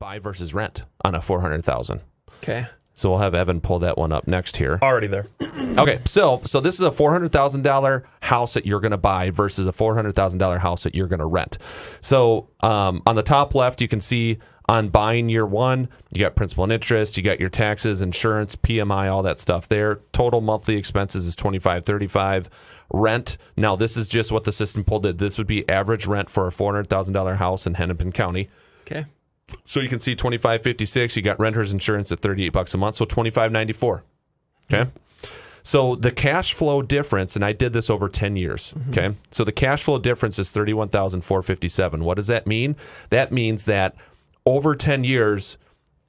buy versus rent on a 400,000. Okay. So we'll have Evan pull that one up next here. Already there. Okay, so this is a $400,000 house that you're going to buy versus a $400,000 house that you're going to rent. So on the top left, you can see on buying year one, you got principal and interest, you got your taxes, insurance, PMI, all that stuff there. Total monthly expenses is $2,535. Rent, now this is just what the system pulled did. This would be average rent for a $400,000 house in Hennepin County. Okay. So you can see $2,556. You got renter's insurance at $38 a month, so $2,594. Okay. So the cash flow difference, and I did this over 10 years. Okay. So the cash flow difference is $31,457. What does that mean? That means that over 10 years,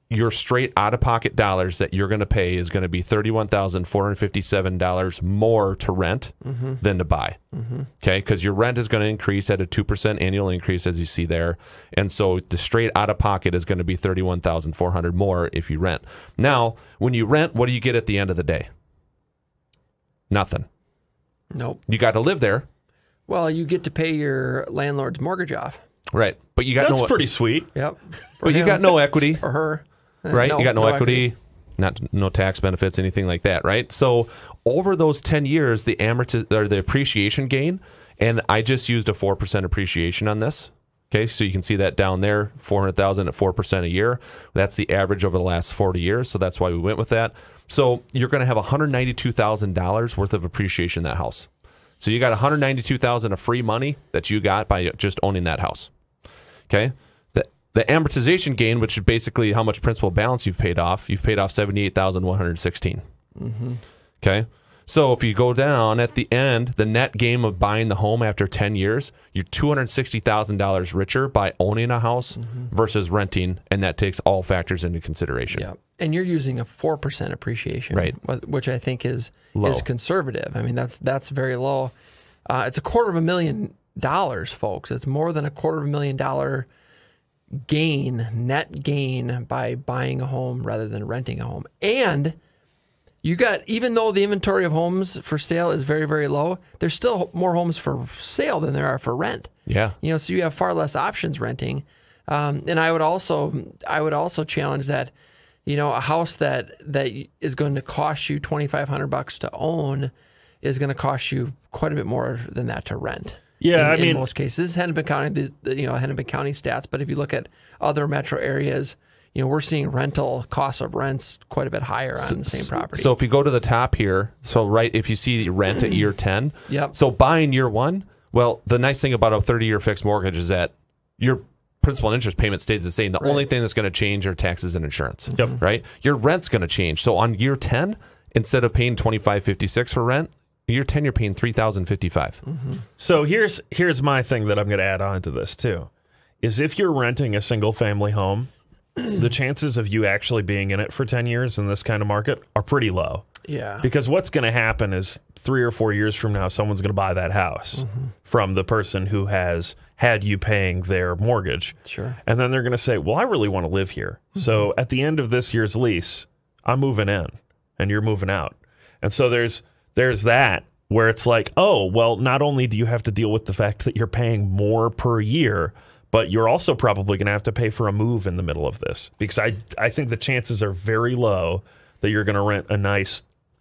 your straight out-of-pocket dollars that you're going to pay is going to be $31,457 more to rent than to buy. Okay, because your rent is going to increase at a 2% annual increase, as you see there, and so the straight out-of-pocket is going to be $31,400 more if you rent. Now, when you rent, what do you get at the end of the day? Nothing. Nope. You got to live there. Well, you get to pay your landlord's mortgage off. Right, but you got That's pretty sweet. Yep. But you got no equity. For her. Right? No, you got no equity, no tax benefits, anything like that, right? So over those 10 years, the appreciation gain, and I just used a 4% appreciation on this. Okay, so you can see that down there, 400,000 at 4% a year. That's the average over the last 40 years, so that's why we went with that. So you're going to have $192,000 worth of appreciation in that house. So you got $192,000 of free money that you got by just owning that house. Okay? The amortization gain, which is basically how much principal balance you've paid off $78,116. Okay, so if you go down at the end, the net gain of buying the home after 10 years, you're $260,000 richer by owning a house versus renting, and that takes all factors into consideration. Yeah, and you're using a 4% appreciation, right? Which I think is low. Is conservative. I mean, that's very low. It's $250,000, folks. It's more than $250,000 gain, net gain, by buying a home rather than renting a home. And you got, even though the inventory of homes for sale is very, very low, there's still more homes for sale than there are for rent. Yeah. You know, so you have far less options renting. And I would also challenge that, you know, a house that is going to cost you $2,500 to own is going to cost you quite a bit more than that to rent. Yeah, in most cases, this is Hennepin County, Hennepin County stats. But if you look at other metro areas, you know, we're seeing rental costs of rents quite a bit higher on the same property. So if you go to the top here, if you see the rent at year 10, yep. So buying year one, well, the nice thing about a 30-year fixed mortgage is that your principal and interest payment stays the same. The only thing that's going to change are taxes and insurance. Yep. Right? Your rent's going to change. So on year 10, instead of paying $2,556 for rent, year 10 you're paying $3,055. So here's my thing that I'm going to add on to this too, is if you're renting a single family home, the chances of you actually being in it for 10 years in this kind of market are pretty low. Yeah. Because what's going to happen is 3 or 4 years from now, someone's going to buy that house from the person who has had you paying their mortgage. Sure. And then they're going to say, well, I really want to live here. So at the end of this year's lease, I'm moving in and you're moving out. And so there's that where it's like, oh, well, not only do you have to deal with the fact that you're paying more per year, but you're also probably going to have to pay for a move in the middle of this, because I think the chances are very low that you're going to rent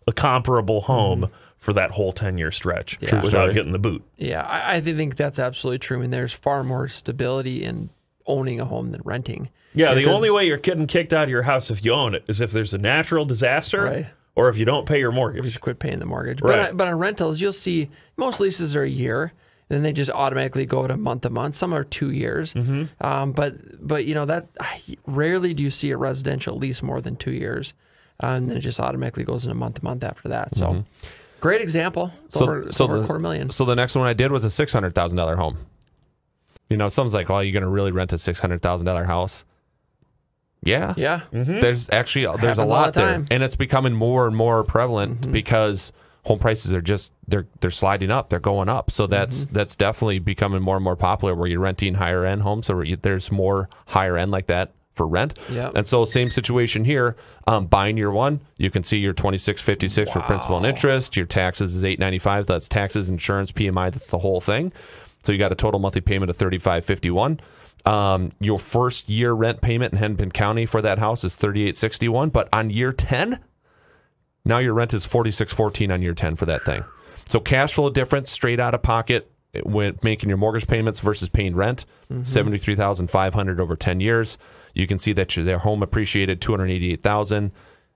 a comparable home for that whole 10-year stretch without hitting the boot. Yeah, I think that's absolutely true. I mean, there's far more stability in owning a home than renting. Yeah, the only way you're getting kicked out of your house if you own it is if there's a natural disaster or if you don't pay your mortgage. You should quit paying the mortgage. Right. But on rentals, you'll see most leases are a year. And then they just automatically go to month to month. Some are 2 years. But you know, that rarely do you see a residential lease more than 2 years. And then it just automatically goes into month to month after that. So great example. It's over $250,000. So the next one I did was a $600,000 home. You know, someone's like, well, you're going to really rent a $600,000 house? Yeah. Yeah. There's a lot there. And it's becoming more and more prevalent because home prices are just they're sliding up, they're going up. So that's definitely becoming more and more popular, where you're renting higher end homes. So there's more higher end like that for rent. And so same situation here. Buying year one, you can see your $2,656 for principal and interest. Your taxes is $895. That's taxes, insurance, PMI. That's the whole thing. So you got a total monthly payment of $35.51. Your first year rent payment in Hennepin County for that house is $38.61. But on year 10, now your rent is $46.14 on year 10 for that thing. So cash flow difference straight out of pocket when making your mortgage payments versus paying rent, $73,500 over 10 years. You can see that their home appreciated $288,000,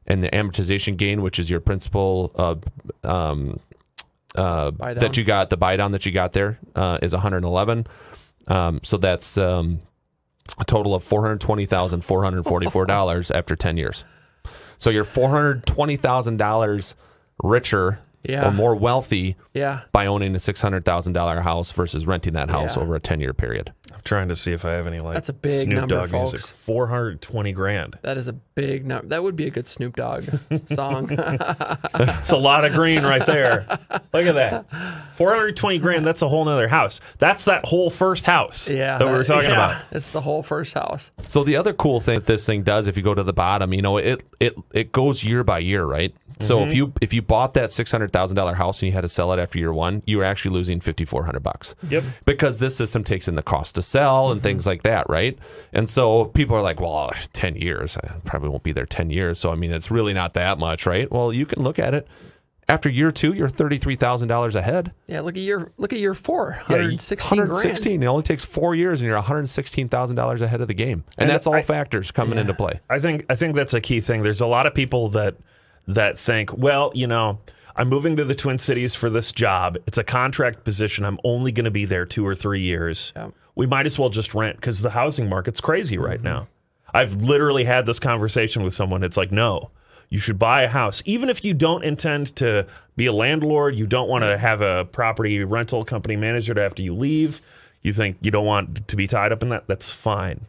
and the amortization gain, which is your principal that you got, the buy down that you got there, is $111. So that's a total of $420,444 after 10 years. So you're $420,000 richer or more wealthy by owning a $600,000 house versus renting that house over a 10-year period. I'm trying to see if I have any like that's a big Snoop number, Dogg folks. music. $420,000. That is a big number. That would be a good Snoop Dogg song. It's a lot of green right there. Look at that. $420,000. That's a whole nother house. That's that whole first house that we were talking about. It's the whole first house. So the other cool thing that this thing does, if you go to the bottom, you know, it goes year by year, right? So if you bought that $600,000 house and you had to sell it after year one, you were actually losing $5,400. Yep. Because this system takes in the cost to sell and things like that, right? And so people are like, well, 10 years, I probably won't be there 10 years. So I mean, it's really not that much, right? Well, you can look at it. After year two, you're $33,000 ahead. Yeah, look at year 4, 116 $116. It only takes 4 years, and you're $116,000 ahead of the game, and that's all factors coming into play. I think that's a key thing. There's a lot of people that think, well, you know, I'm moving to the Twin Cities for this job. It's a contract position. I'm only going to be there 2 or 3 years. Yeah. We might as well just rent because the housing market's crazy right now. I've literally had this conversation with someone. It's like, no. You should buy a house. Even if you don't intend to be a landlord, you don't want to have a property rental company manager after you leave, you think you don't want to be tied up in that, that's fine.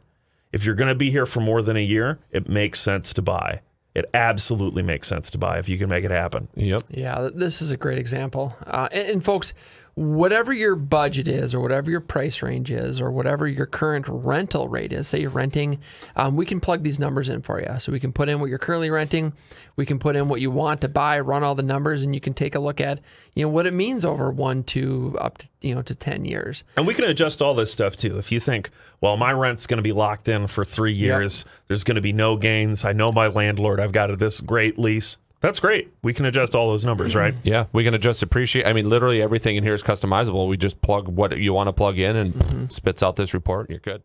If you're going to be here for more than a year, it makes sense to buy. It absolutely makes sense to buy if you can make it happen. Yep. Yeah, this is a great example. And folks, whatever your budget is or whatever your price range is or whatever your current rental rate is, say you're renting, we can plug these numbers in for you. So we can put in what you're currently renting, we can put in what you want to buy, run all the numbers, and you can take a look at, you know, what it means over 1 to up to, you know, to 10 years. And we can adjust all this stuff too. If you think, well, my rent's going to be locked in for 3 years, there's going to be no gains. I know my landlord, I've got this great lease. That's great. We can adjust all those numbers, right? Yeah, we can adjust appreciate. I mean, literally everything in here is customizable. We just plug what you want to plug in and spits out this report, and you're good.